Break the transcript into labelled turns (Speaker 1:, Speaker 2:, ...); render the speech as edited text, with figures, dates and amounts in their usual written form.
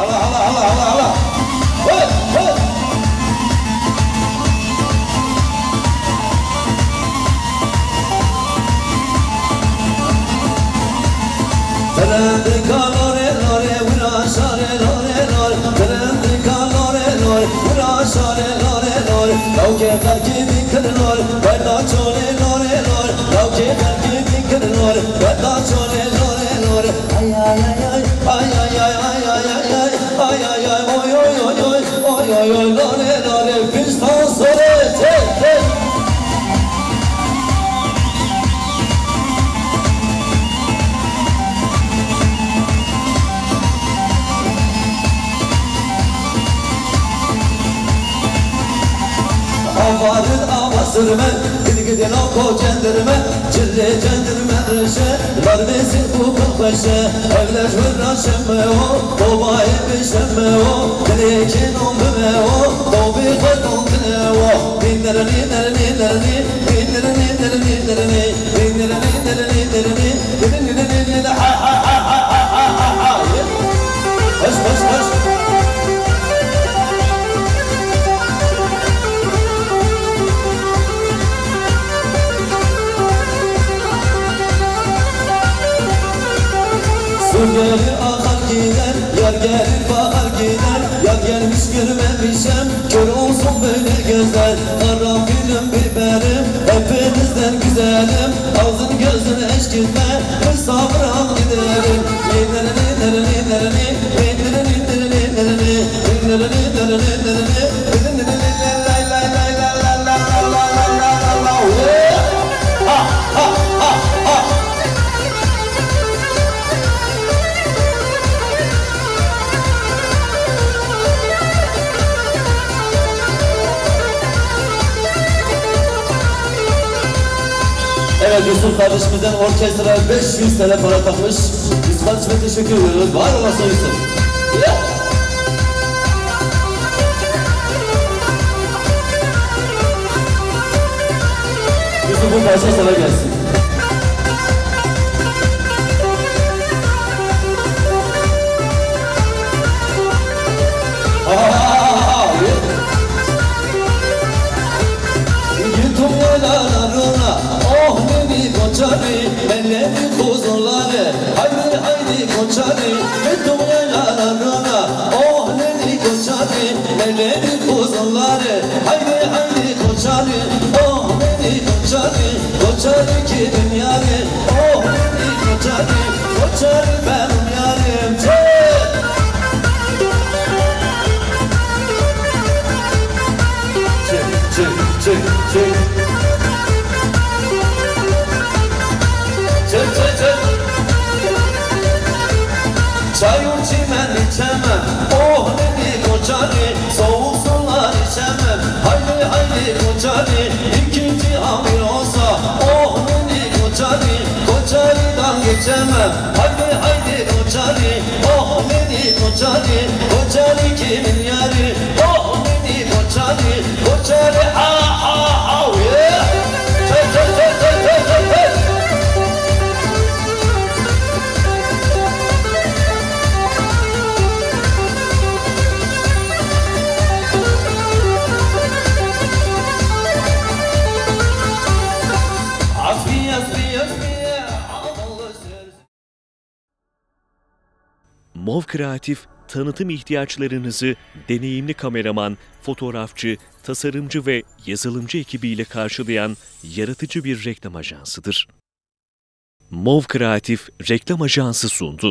Speaker 1: Hala hala hala hala hala. Hey hey. Terendika lore lore vura share lore lore. Terendika lore lore vura share lore lore. Lauke karki dikhan lore, beta chole lore lore. Lauke karki dikhan lore, beta chole lore lore. Ay ay ay ay ay ay ay ay ay ay ay ay ay oy oy oy oy oy oy oy lore lore. Piston sore hey hey. Avarın avasırme, gidin o kocendirme, çille cendirme reşe, var besin bu kılpeşe, evler hırraşemme o, babayı beşemme o, dilekin omdüme o, dobi koydumdüne o, dinlerini nerini nerini, dinlerini nerini nerini, dinlerini nerini nerini, dinlerini nerini ha ha ha ha ha ha ha. Baş baş baş. Gelir akar gider, yar gelir bahar gider. Yar gelmiş görmemişem, kör olsun böyle gözler. Karanfilin biberim, hepinizden güzelim. Ağzın gözün eşkitme, bir sabıram giderim. Nererini nererini nererini, nererini nererini nererini, nererini nererini nererini, nererini lay lay lay lay lay lay lay lay lay lay. Ha ha ha ha. Evet, Yusuf kardeşimizden orkestra 500 TL para takmış. Biz kardeşime teşekkür ediyoruz. Var olasın Yusuf. Yeah. Yusuf bu parça sana gelsin. Gittim yaylalarına, oh neni koçarı, belledi kuzuları, haydi haydi koçarı. Gittim yaylalarına, oh neni koçarı, belledi kuzuları, haydi haydi koçarı, oh neni koçarı, koçarı kimin yarı, oh neni koçarı, koçarı benim yarım. Çek çek çek çek. Çek çek çek. Çay içmem içemem, oh neni koçarı, soğuk sular içemem, haydi haydi koçarı. İkinci hamil olsa, oh neni koçarı, koçarıdan geçemem, haydi haydi koçarı, oh neni koçarı, koçarı kimin yarı, oh neni koçarı, koçarı ha ha ha yeah. Çek çek çek çek çek çek çek.
Speaker 2: MOV Kreatif, tanıtım ihtiyaçlarınızı deneyimli kameraman, fotoğrafçı, tasarımcı ve yazılımcı ekibiyle karşılayan yaratıcı bir reklam ajansıdır. MOV Kreatif Reklam Ajansı sundu.